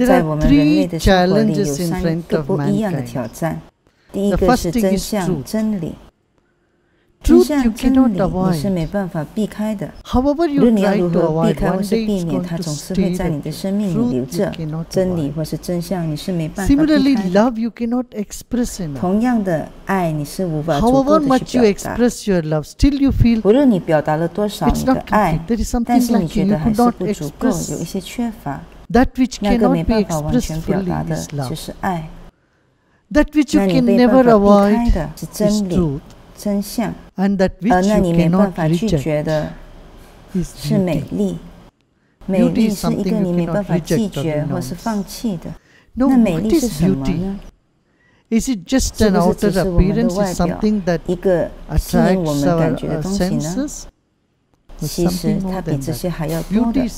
在我们人类的生活里有3个不一样的挑战。第一个是真相、真理。真相、真理你是没办法避开的。无论你要如何避开或是避免，它总是会在你的生命里留着。真理或是真相你是没办法避开的。同样的，爱你是无法足够的去表达。无论你表达了多少你的爱，但是你觉得还是不足够，有一些缺乏。那个没办法完全表达的就是爱。那你没办法避开的是真理、真相，而那你没办法拒绝的是美丽。美丽是一个你没办法拒绝或是放弃的。那美丽是什么呢？是不是只是我们的外表一个吸引我们感觉的东西呢？其实它比这些还要多的。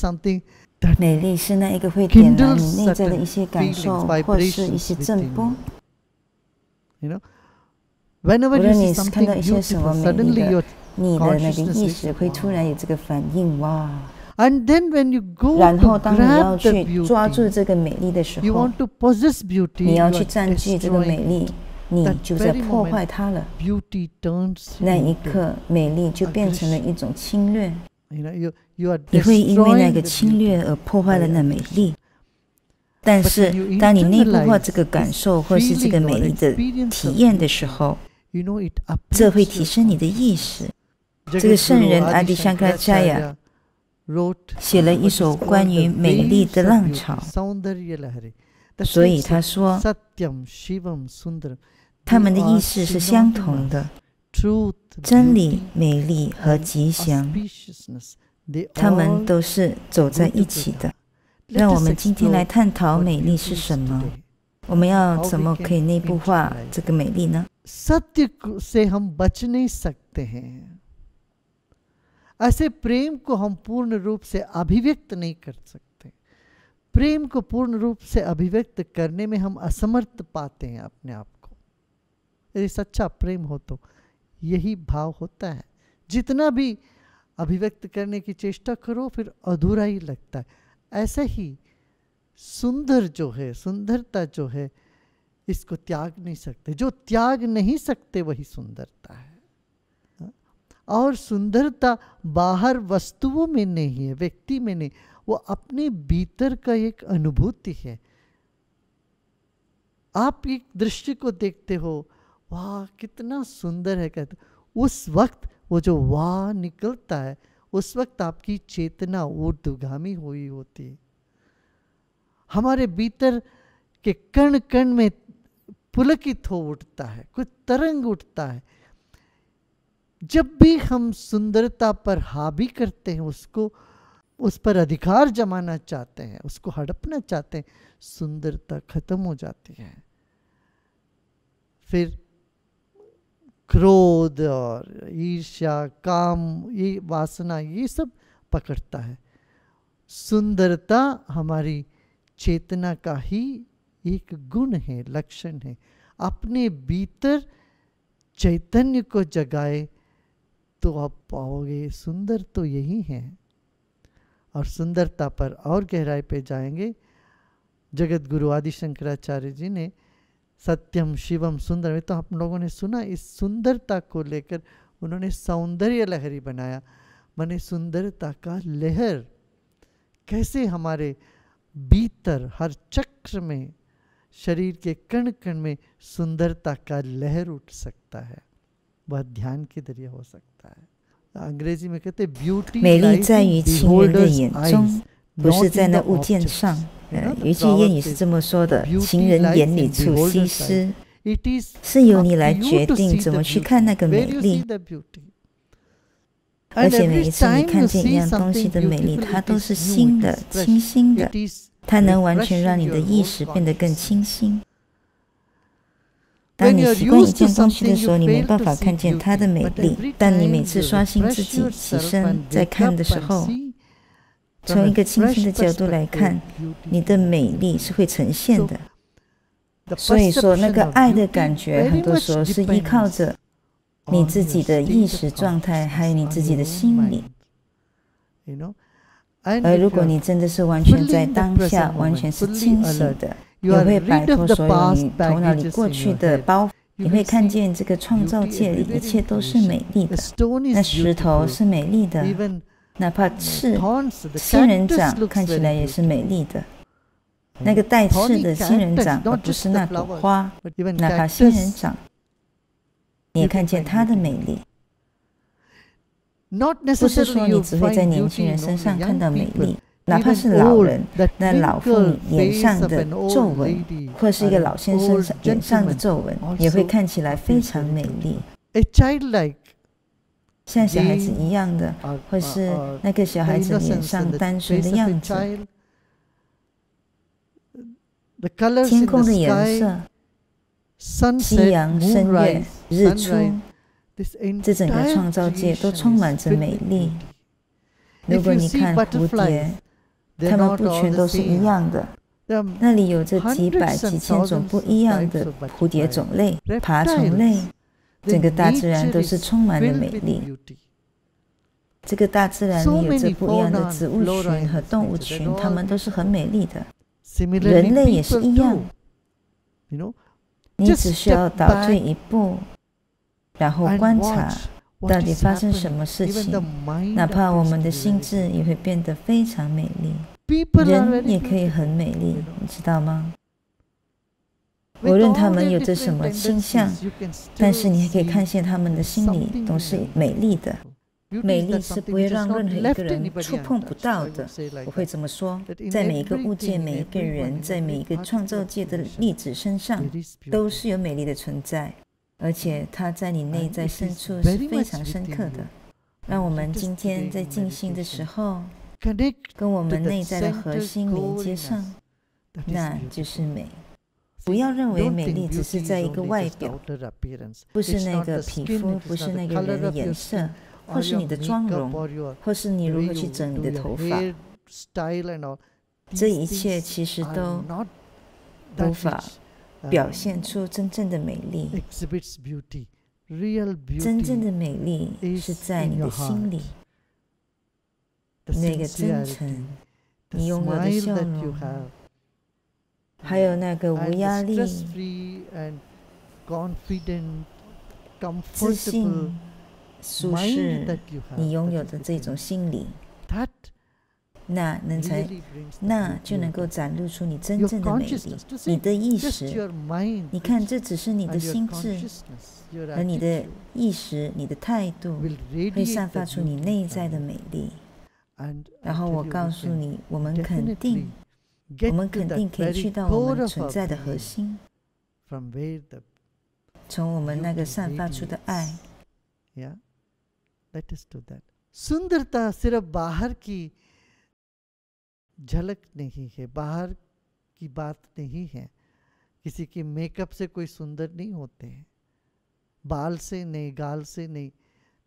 美丽是那一个会点燃你内在的一些感受或是一些震波。无论你看到一些什么美丽的，你的那个意识会突然有这个反应，哇！然后当你要去抓住这个美丽的时候，你要去占据这个美丽，你就在破坏它了。那一刻，美丽就变成了一种侵略。你会因为那个侵略而破坏了那美丽。但是当你内部化这个感受或是这个美丽的体验的时候，这会提升你的意识。这个圣人阿迪香卡加雅写了一首关于美丽的浪潮，所以他说他们的意识是相同的，真理、美丽和吉祥，他们都是走在一起的。让我们今天来探讨美丽是什么，我们要怎么可以内部化这个美丽呢？ सत्य से हम बच नहीं सकते हैं। ऐसे प्रेम को हम पूर्ण रूप से अभिव्यक्त नहीं कर सकते। प्रेम को पूर्ण रूप से अभिव्यक्त करने में हम असमर्थ पाते हैं अपने आप को। यदि सच्चा प्रेम हो तो यही भाव होता है। जितना भी अभिव्यक्त करने की चेष्टा करो फिर अधूरा ही लगता है। ऐसा ही सुंदर जो है, सुंदरता जो है, इसको त्याग नहीं सकते। जो त्याग नहीं सकते वही सुंदरता है। और सुंदरता बाहर वस्तुओं में नहीं है, व्यक्ति में नहीं, वो अपने भीतर का एक अनुभूति है। आप एक दृश्य को देखते हो, वाह कितना सुंदर है, कहते उस वक्त वो जो वाह निकलता है, उस वक्त आपकी चेतना ऊर्ध्वगामी हुई होती है। हमारे भीतर के कण कण में पुलकित हो उठता है, कुछ तरंग उठता है। जब भी हम सुंदरता पर हावी करते हैं, उसको उस पर अधिकार जमाना चाहते हैं, उसको हड़पना चाहते हैं, सुंदरता खत्म हो जाती है। फिर क्रोध और ईर्ष्या, काम, ये वासना, ये सब पकड़ता है। सुंदरता हमारी चेतना का ही एक गुण है, लक्षण है। अपने भीतर चैतन्य को जगाए तो आप पाओगे सुंदर तो यही है। और सुंदरता पर और गहराई पे जाएंगे। जगत गुरु आदि शंकराचार्य जी ने सत्यम शिवम सुंदर में, तो आप लोगों ने सुना, इस सुंदरता को लेकर उन्होंने सौंदर्य लहरी बनाया। माने सुंदरता का लहर कैसे हमारे भीतर हर चक्र में, शरीर के कण कण में सुंदरता का लहर उठ सकता है, वह ध्यान के जरिए हो सकता है। अंग्रेजी में कहते ब्यूटी 美丽在于情人的眼中，不是在那物件上。有一句谚语是这么说的：情人眼里出西施，是由你来决定怎么去看那个美丽。而且每一次你看见一样东西的美丽，它都是新的、清新的，它能完全让你的意识变得更清新。当你习惯一件东西的时候，你没办法看见它的美丽，但你每次刷新自己、起身再看的时候，从一个清新的角度来看，你的美丽是会呈现的。所以说，那个爱的感觉，很多时候是依靠着你自己的意识状态，还有你自己的心理。而如果你真的是完全在当下，完全是清醒的，你会摆脱所有你头脑里过去的包袱，你会看见这个创造界里一切都是美丽的。那石头是美丽的，哪怕仙人掌看起来也是美丽的。那个带刺的仙人掌，而不是那朵花，哪怕仙人掌，你也看见它的美丽。不是说你只会在年轻人身上看到美丽，哪怕是老人，那老妇女脸上的皱纹，或是一个老先生脸上的皱纹，也会看起来非常美丽，像小孩子一样的，或是那个小孩子脸上单纯的样子。天空的颜色，夕阳、升月、日出，这整个创造界都充满着美丽。如果你看蝴蝶，它们不全都是一样的，那里有着几百几千种不一样的蝴蝶种类、爬虫类，整个大自然都是充满了美丽。这个大自然里有着不一样的植物群和动物群，它们都是很美丽的。人类也是一样，你只需要倒退一步，然后观察到底发生什么事情，哪怕我们的心智也会变得非常美丽。人也可以很美丽，你知道吗？无论他们有着什么倾向，但是你还可以看见他们的心里都是美丽的。美丽是不会让任何一个人触碰不到的，我会这么说。在每一个物件、每一个人、在每一个创造界的粒子身上，都是有美丽的存在，而且它在你内在深处是非常深刻的。让我们今天在静心的时候，跟我们内在的核心连接上，那就是美。不要认为美丽只是在一个外表，不是那个皮肤，不是那个人的颜色，或是你的妆容，或是你如何去整你的头发，这一切其实都无法表现出真正的美丽。真正的美丽是在你的心里，那个真诚，你拥有的笑容，还有那个无压力、自信、舒适，你拥有的这种心理，那就能够展露出你真正的美丽。你的意识，你看，这只是你的心智，而你的意识、你的态度，会散发出你内在的美丽。然后我告诉你，我们肯定可以去到我们存在的核心，从我们那个散发出的爱。सुंदरता सिर्फ बाहर की झलक नहीं है, बाहर की बात नहीं है। किसी के मेकअप से कोई सुंदर नहीं होते हैं, बाल से नहीं, गाल से नहीं,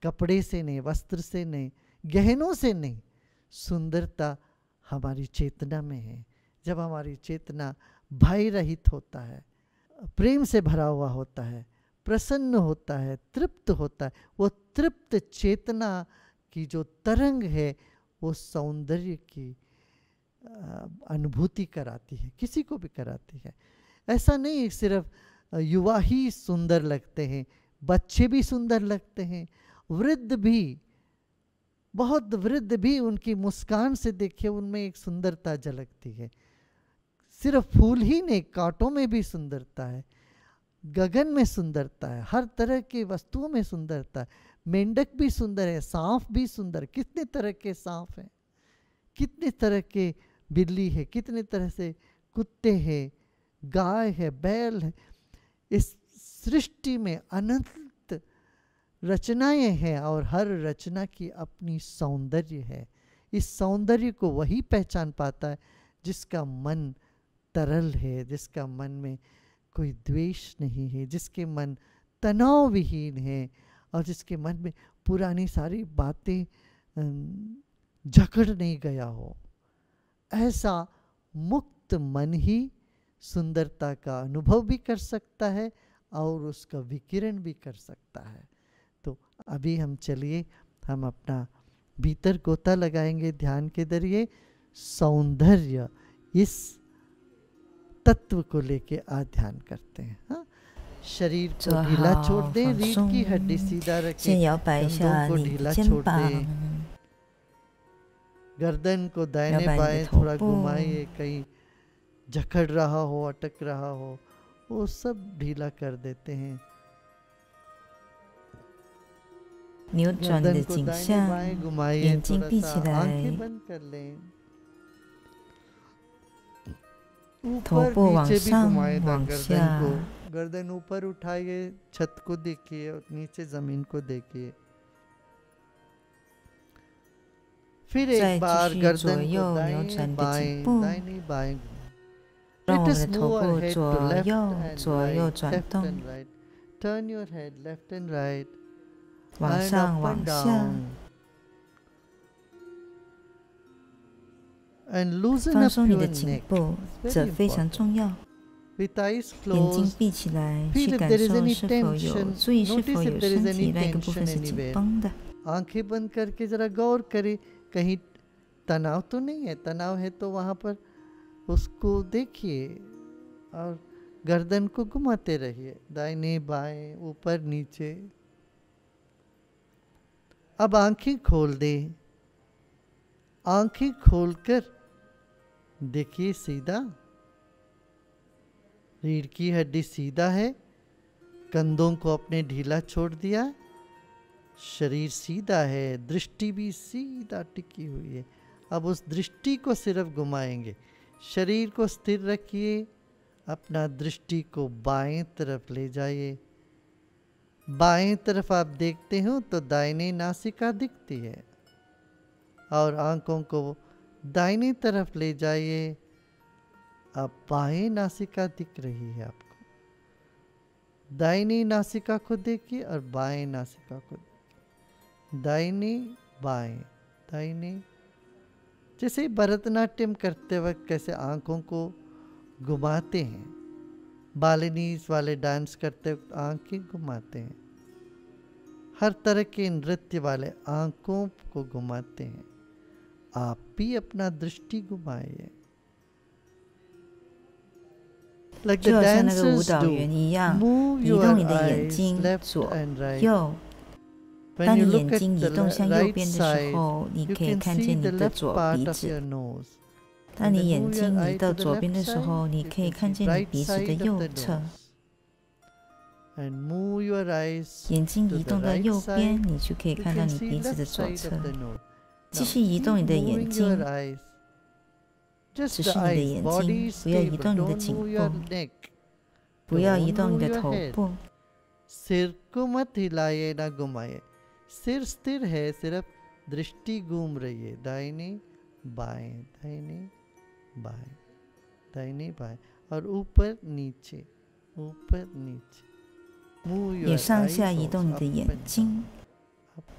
कपड़े से नहीं, वस्त्र से नहीं, गहनों से नहीं। सुंदरता हमारी चेतना में है। जब हमारी चेतना भय रहित होता है, प्रेम से भरा हुआ होता है, प्रसन्न होता है, तृप्त होता है, वो तृप्त चेतना की जो तरंग है वो सौंदर्य की अनुभूति कराती है, किसी को भी कराती है। ऐसा नहीं सिर्फ युवा ही सुंदर लगते हैं, बच्चे भी सुंदर लगते हैं, वृद्ध भी, बहुत वृद्ध भी, उनकी मुस्कान से देखिए उनमें एक सुंदरता झलकती है। सिर्फ फूल ही नहीं, कांटों में भी सुंदरता है, गगन में सुंदरता है, हर तरह की वस्तुओं में सुंदरता है। मेंढक भी सुंदर है, सांप भी सुंदर, कितने तरह के सांप हैं, कितने तरह के बिल्ली है, कितने तरह से कुत्ते हैं, गाय है, बैल है। इस सृष्टि में अनंत रचनाएं हैं और हर रचना की अपनी सौंदर्य है। इस सौंदर्य को वही पहचान पाता है जिसका मन तरल है, जिसका मन में कोई द्वेष नहीं है, जिसके मन तनाव विहीन है और जिसके मन में पुरानी सारी बातें जकड़ नहीं गया हो। ऐसा मुक्त मन ही सुंदरता का अनुभव भी कर सकता है और उसका विकिरण भी कर सकता है। तो अभी हम चलिए, हम अपना भीतर गोता लगाएंगे ध्यान के जरिए, सौंदर्य इस तत्व को लेके आज ध्यान करते हैं। हाँ, शरीर को ढीला छोड़ दें, रीढ़ की हड्डी सीधा रखें, कंधों को ढीला छोड़ दें, गर्दन को दाहिने बाएं थोड़ा घुमाइए, कहीं जकड़ रहा हो, अटक रहा हो, वो सब ढीला कर देते हैं। गर्दन को दाहिने बाएं घुमाइए, थोड़ा सा आंखें बंद कर लें, ऊपर नीचे भी घुमाएगा गर्दन को, गर्दन ऊपर उठाइए, छत को देखिए और नीचे जमीन को देखिए। फिर एक बार गर्दन को दाहिने बाएं दाहिने बाएं, let us move our head to left and right, left and right, turn your head left and right, and up and down, and loosen up your neck. It's very important. With eyes closed, feel if there is any tension, notice if there is any tension anywhere. आंखें बंद करके जरा गौर करें, कहीं तनाव तो नहीं है, तनाव है तो वहाँ पर उसको देखिए और गर्दन को घुमाते रहिए, दाहिने बाएं ऊपर नीचे। अब आंखें खोल दें, आंखें खोलकर देखिए सीधा, रीढ़ की हड्डी सीधा है, कंधों को अपने ढीला छोड़ दिया, शरीर सीधा है, दृष्टि भी सीधा टिकी हुई है। अब उस दृष्टि को सिर्फ घुमाएंगे, शरीर को स्थिर रखिए, अपना दृष्टि को बाएं तरफ ले जाइए। बाएं तरफ आप देखते हो तो दाहिनी नासिका दिखती है, और आंखों को दाहिनी तरफ ले जाइए, अब बाएं नासिका दिख रही है आपको। दाहिनी नासिका को देखिए और बाएं नासिका को देखिए, दाहिनी बाएं दाहिनी, जैसे भरतनाट्यम करते वक्त कैसे आंखों को घुमाते हैं, बालिनीज वाले डांस करते वक्त आंखें घुमाते हैं, हर तरह के नृत्य वाले आंखों को घुमाते हैं, आप भी अपना दृष्टि घुमाइए। Like the dancers do, move your eyes left and right. When you look at the right side, you can see the left part of your nose. 当你眼睛移到左边的时候，你可以看见你鼻子的右侧。 And move your eyes 眼睛移动到右边，你就可以看到你鼻子的左侧。继续移动你的眼睛，只是你的眼睛，不要移动你的颈部，不要移动你的头部。 सिर को मत हिलाइए ना घुमाइए, सिर स्थिर है, सिर्फ दृष्टि घूम रही है, दाहिने बाएं दाहिने बाएं दाहिने बाएं, और ऊपर नीचे ऊपर नीचे। 也上下移动你的眼睛，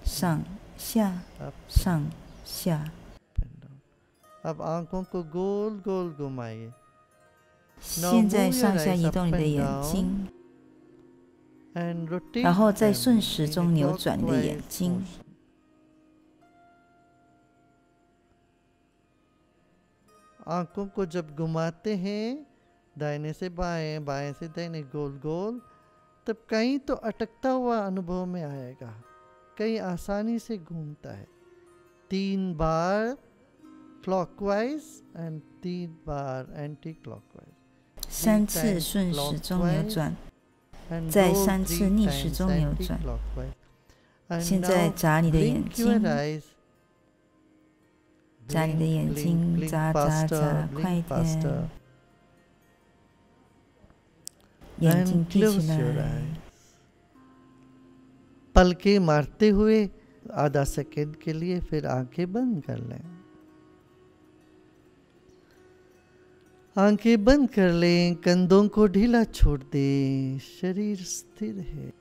上下上下。 अब आंखों को गोल गोल घुमाइए। 现在上下移动你的眼睛，然后在顺时钟扭转你的眼睛。 आंखों को जब घुमाते हैं दाहिने से बाएं, बाएं से दाहिने, गोल गोल, तब कहीं तो अटकता हुआ अनुभव में आएगा, कहीं आसानी से घूमता है। 3 बार क्लॉकवाइज एंड 3 बार एंटी क्लॉकवाइज। 3次顺时钟扭转，再3次逆时钟扭转。现在眨你的眼睛，眨你的眼睛，眨眨眨，快一点。眼睛闭起来。पलके मारते हुए आधा सेकंड के लिए फिर आंखें बंद कर लें। आंखें बंद कर लें, कंधों को ढीला छोड़ दें, शरीर स्थिर है।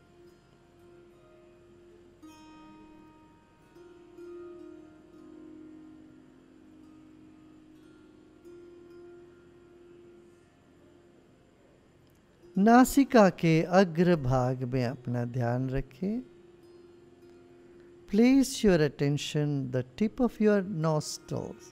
नासिका के अग्र भाग में अपना ध्यान रखें। Place your attention the tip of your nostrils.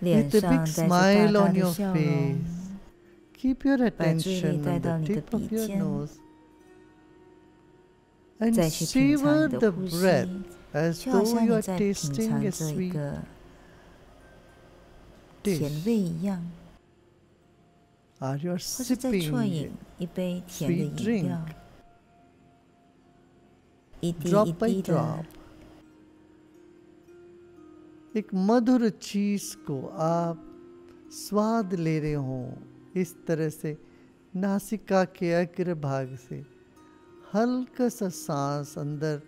With a big smile on your face, keep your attention on the tip of your nose and savor the breath as though you are tasting a sweet dish. Or you are sipping a sweet drink, drop by drop. एक मधुर चीज को आप स्वाद ले रहे हो, इस तरह से नासिका के अग्र भाग से हल्का सा सांस अंदर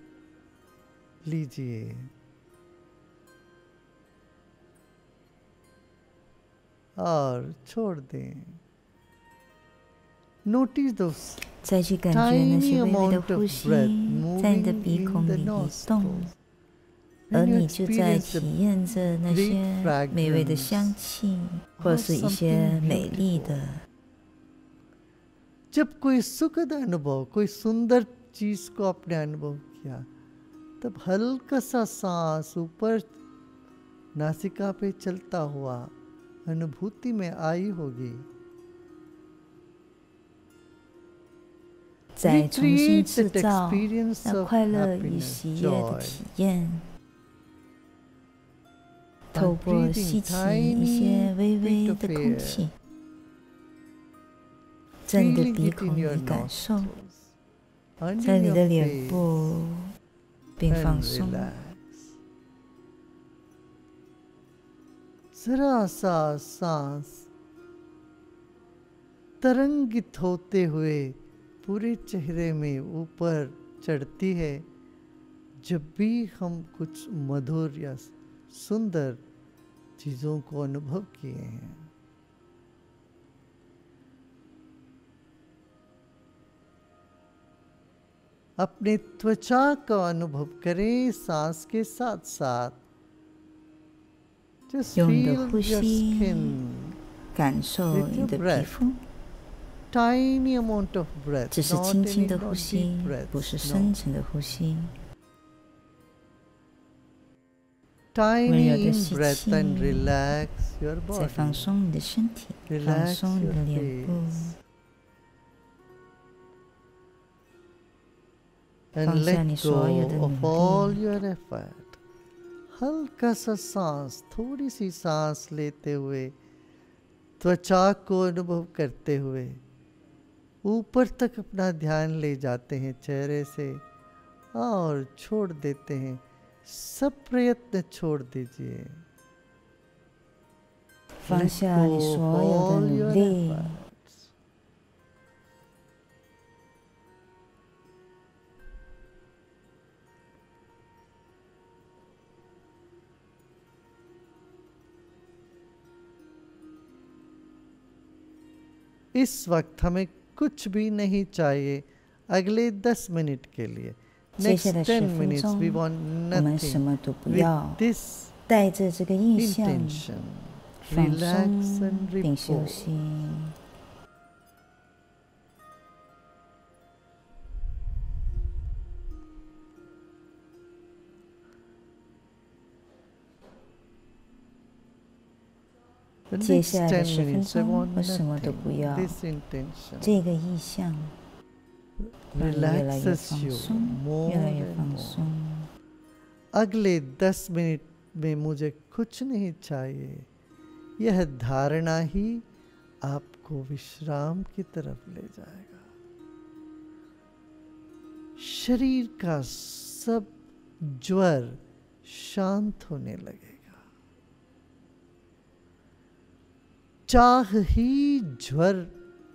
लीजिए और छोड़ दें. Notice those tiny amount of breath moving in the nostrils. 而你就在体验着那些美味的香气，或是一些美丽的。जब कोई सुखद अनुभव, कोई सुंदर चीज को आपने अनुभव किया, तब हल्का सा सांस ऊपर नासिका पे चलता हुआ अनुभूति में आई होगी. 再重新制造那快乐与喜悦的体验。 透过吸气一些微微的空气，在你的鼻孔里感受，在你的脸部并放松。जरा सा सांस तरंगित होते हुए पूरे चेहरे में ऊपर चढ़ती है जब भी हम कुछ मधुर या सुंदर चीजों को अनुभव किए हैं. अपने त्वचा का अनुभव करें सांस के साथ साथ. Just feel your skin with your breath. Tiny amount of breath, 只是轻轻的呼吸，不是深沉的呼吸。 Tiny in breath and relax your body. 再放松你的身体，放松你的脸部， and let go of all your effort. हल्का सा सांस, थोड़ी सी सांस लेते हुए त्वचा को अनुभव करते हुए ऊपर तक अपना ध्यान ले जाते हैं चेहरे से और छोड़ देते हैं. सब प्रयत्न छोड़ दीजिए. 放下你所有的努力。 इस वक्त हमें कुछ भी नहीं चाहिए अगले 10 मिनट के लिए. Next 10 minutes we want nothing with this intention. Relax and repose. 接下来的10分钟，我什么都不要。这个意象让你越来越放松，越来越放松。 अगले 10 मिनट में मुझे कुछ नहीं चाहिए. यह धारणा ही आपको विश्राम की तरफ ले जाएगा. शरीर का सब ज्वर शांत होने लगेगा. चाह ही ज्वर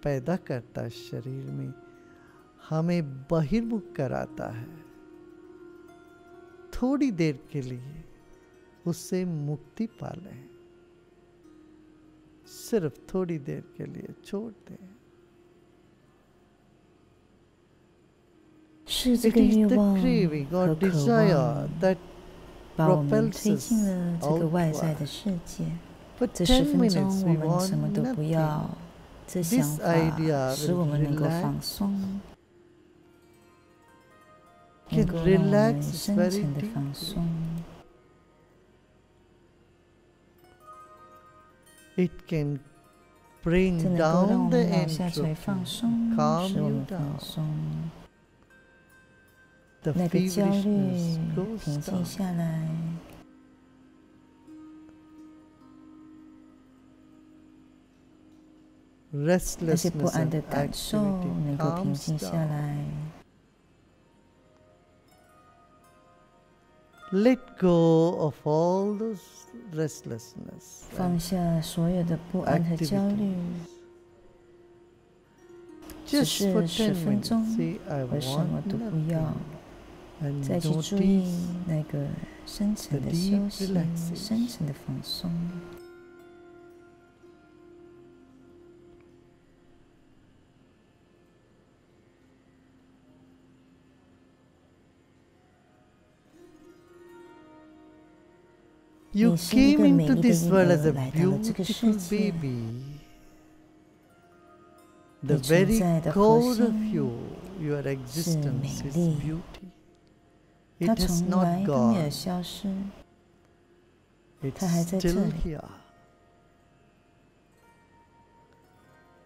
पैदा करता है शरीर में, हमें बहिर्मुख कराता है. थोड़ी देर के लिए उससे मुक्ति पा लें. सिर्फ थोड़ी देर के लिए छोड़ दें. It is the craving or desire that propels us outward. 这10分钟我们什么都不要，这想法使我们能够放松，能够让我们深层的放松。It can bring 这能够让我 down the 们脑下垂 entropy, 放松， calm 使我 you 们放 down. 松， The 那个焦虑 feverishness goes 平静 down. 下来。那些不 Restlessness 安 and 的感受 activity 能够平 calms 静下 down. 来。Let go of all those restlessness 放下所有的不安和焦虑， activities. 只 Just 是 for 10 10分钟 minutes, say I 而什么 want 都不要， nothing, 再 and 去注意 notice 那个深层的 the deep 休息， relaxation. 深层的放松。You 你是一 came 个美 into 丽的 this 婴 world 儿 as a 来到了这个世 beautiful 界， baby. The 你存 very 在的核 core of 心 you, your 是 existence 美 is 丽， beauty. 它 It has 从 not 来都没有 gone. 消失， It's 它还在这 still 里。 here.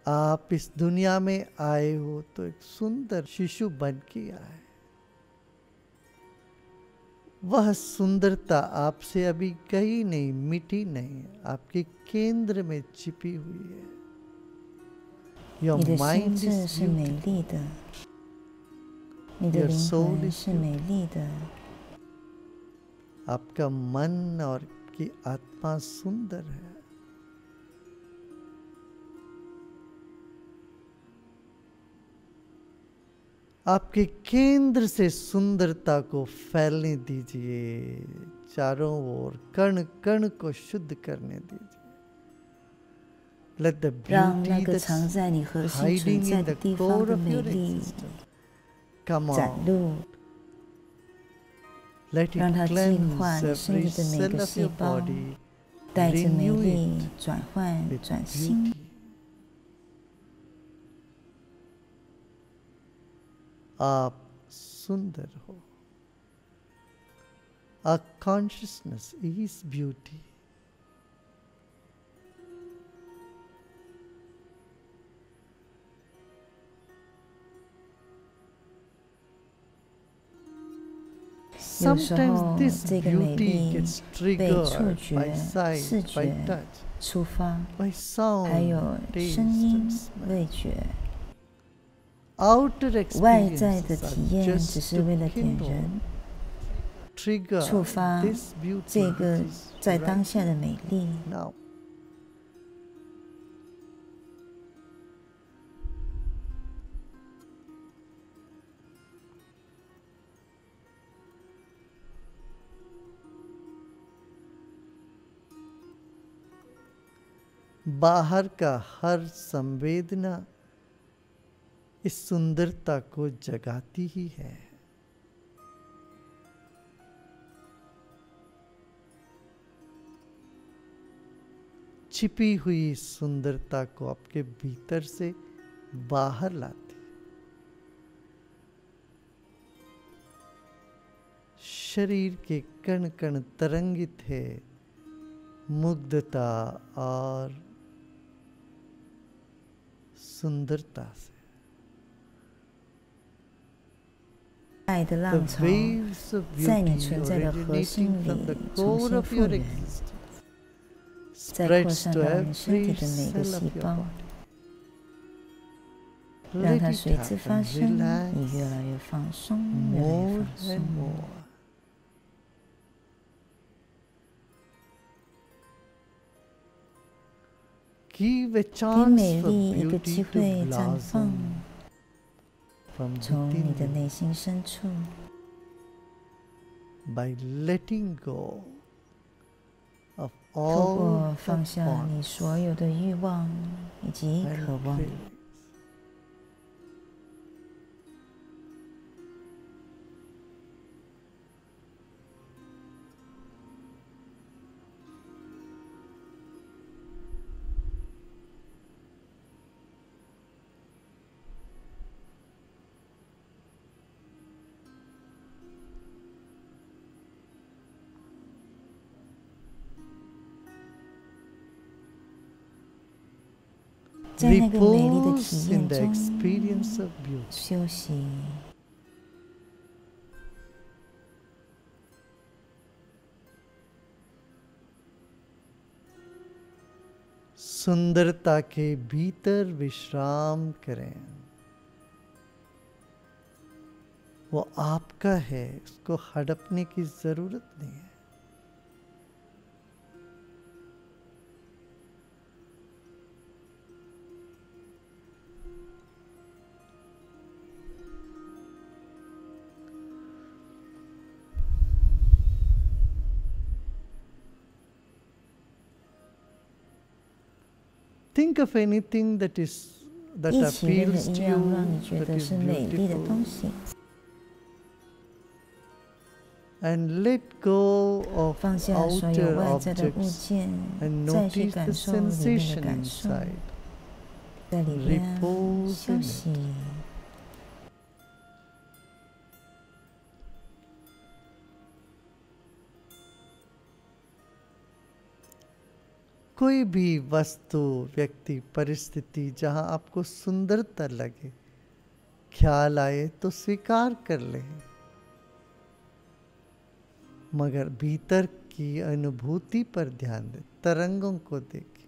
आप इस दुनिया में आए हो तो एक सुंदर शिशु बन के आए। वह सुंदरता आपसे अभी कहीं नहीं, मिटी नहीं, आपके केंद्र में छिपी हुई है। Your 你的心 mind 智 is 是美 beautiful. 丽的，你的 Your 灵 soul 魂 is 是美丽的， आपका मन और की आत्मा सुंदर है। आपके केंद्र से सुंदरता को फैलने दीजिए, चारों ओर कण कण को शुद्ध करने दीजिए। Let the 让那 beauty 个 that's 藏在你核心存 hiding 在 in 的 the 地方 core 的 of 美 your 丽 existence come 展 out. 露， Let 让它 it 净化 cleanse 你身 every 体的每 cell 个 of 细 your 胞， body, 带着美 renew 丽 it 转换 with 转新。 beauty. आप सुंदर हो. Our consciousness is beauty. Sometimes this 这个美 beauty 丽 gets 被触 triggered 觉、 by 视 sight, by 觉 touch, 触发， by 还 sound, 有 taste 声音 and、smell. 味觉。 Outer 外在的 experiences 体 are 验 just 只是 to 为了点 kindle, 燃、 trigger 触发 this beauty 这个 which is 在当 right 下的美丽。 now. बाहर का हर संवेदना इस सुंदरता को जगाती ही है। छिपी हुई सुंदरता को आपके भीतर से बाहर लाती। शरीर के कण कण तरंगित है मुग्धता और सुंदरता से। 爱的 The 浪潮 waves of 在你 beauty 存在的核心 originating from 里 the 重 core 新 of 复 your 原， existence 再扩 spreads 散 to 到你身 every 体的每个 cell 细 of your 胞， body. 让 Let 它 it 随之发 happen. 生， Relax 你越来越放松，越来越 more 放松 and。more. Give a 给 chance 美 for 丽一个 beauty 机 to 会绽放， blossom from 从你 within 的 you 内心深处， by letting go of 透 all 过 the 放下你 wants 所有的欲望以及 and 渴望。 cravings. 在那个美丽的体 repose 验 in the 中 experience of beauty. 休息。सुंदरता के भीतर विश्राम करें। वो आपका है, उसको हड़पने की जरूरत नहीं है। Think of anything that appeals to you, that is beautiful, and let go of outer objects and notice the sensation inside. Repose in it. कोई भी वस्तु, व्यक्ति, परिस्थिति जहाँ आपको सुंदरता लगे, ख्याल आए तो स्वीकार कर ले, मगर भीतर की अनुभूति पर ध्यान दे, तरंगों को देखें।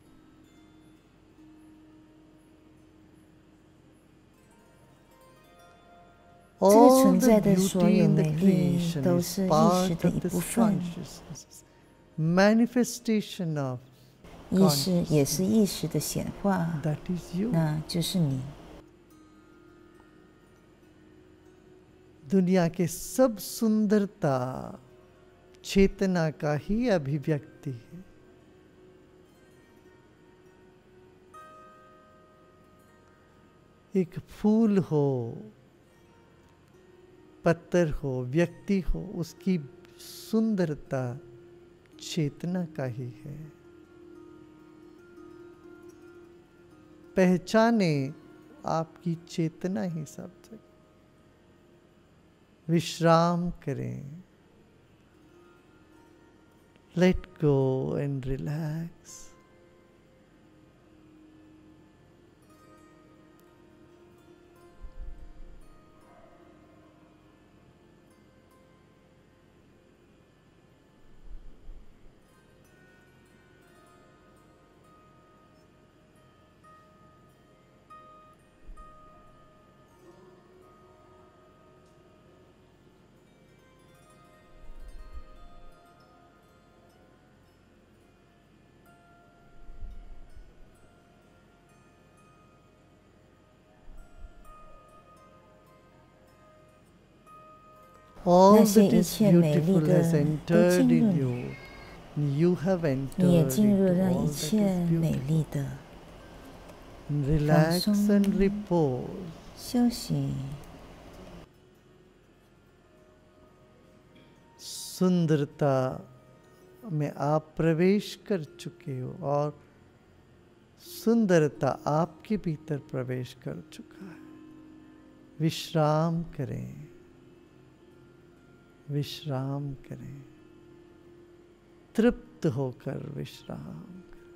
All the beauty in the creation is part of this consciousness, manifestation of 意识也是意识的显化， that is you. 那就是你。 दुनिया के सब सुंदरता चेतना का ही अभिव्यक्ति है। एक फूल हो, पत्थर हो, व्यक्ति हो, उसकी सुंदरता चेतना का ही है। पहचाने आपकी चेतना ही सब जगह। विश्राम करें, let go and relax. All that is beautiful has entered in you. You have entered into all that is beautiful. Relax and repose. 休息。 सुंदरता में आप प्रवेश कर चुके हो और सुंदरता आपके भीतर प्रवेश कर चुका है। विश्राम करें, विश्राम करें, तृप्त होकर विश्राम करें।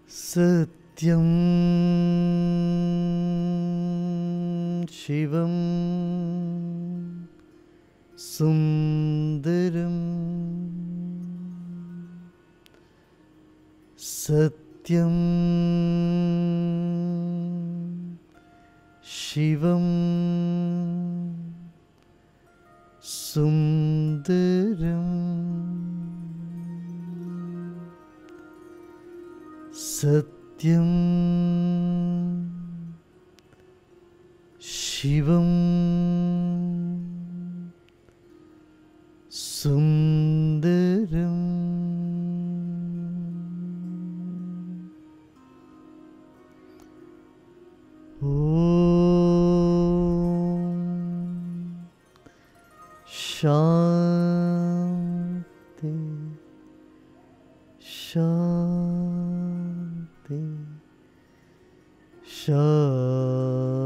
सत्यं शिवं सुंदरं सत्यं शिवं सुंदरं सत्यं शिवं सुंदरं शांति शांति। शांति।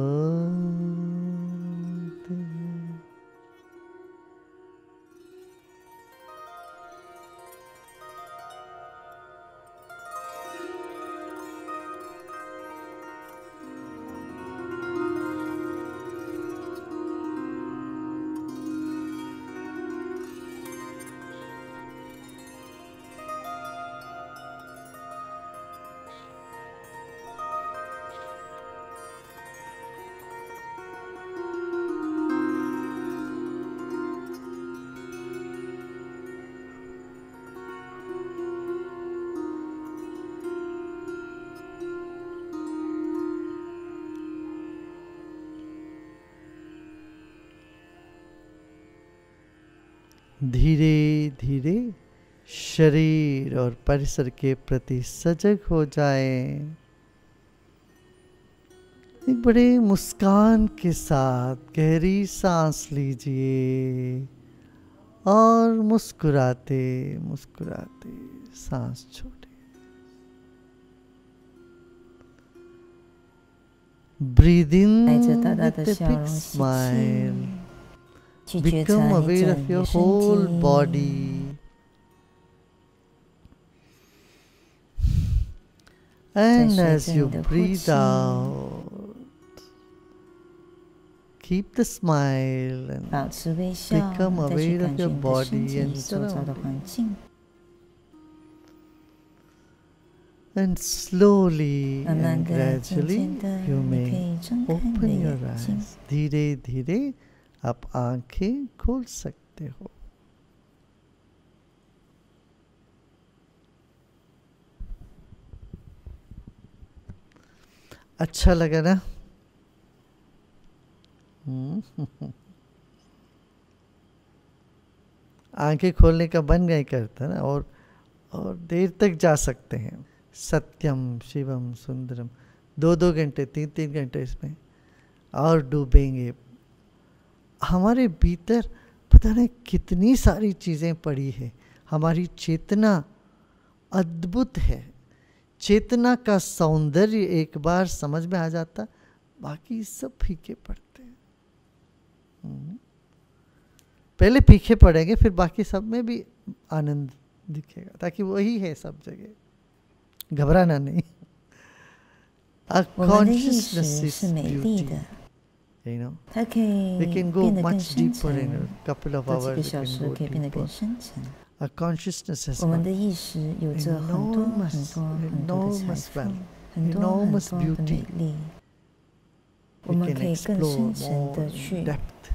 धीरे धीरे शरीर और परिसर के प्रति सजग हो जाएं। एक बड़े मुस्कान के साथ गहरी सांस लीजिए और मुस्कुराते मुस्कुराते सांस छोड़े। Breathe in with a big smile. Become aware of your whole body. And as you breathe out, keep the smile and become aware of your body and surroundings. And slowly and gradually you may open your eyes. धीरे धीरे आप आंखें खोल सकते हो। अच्छा लगा ना? आंखें खोलने का मन नहीं करता ना, और देर तक जा सकते हैं। सत्यम शिवम सुंदरम 2-2 घंटे 3-3 घंटे इसमें और डूबेंगे। हमारे भीतर पता नहीं कितनी सारी चीज़ें पड़ी है। हमारी चेतना अद्भुत है। चेतना का सौंदर्य एक बार समझ में आ जाता, बाकी सब फीके पड़ते हैं। पहले फीके पड़ेंगे, फिर बाकी सब में भी आनंद दिखेगा, ताकि वही है सब जगह। घबराना नहीं। Our consciousness is beauty. You know, we can go much deeper in a couple of hours. We can go deeper. Our consciousness has enormous wealth, enormous beauty. We can explore more depth.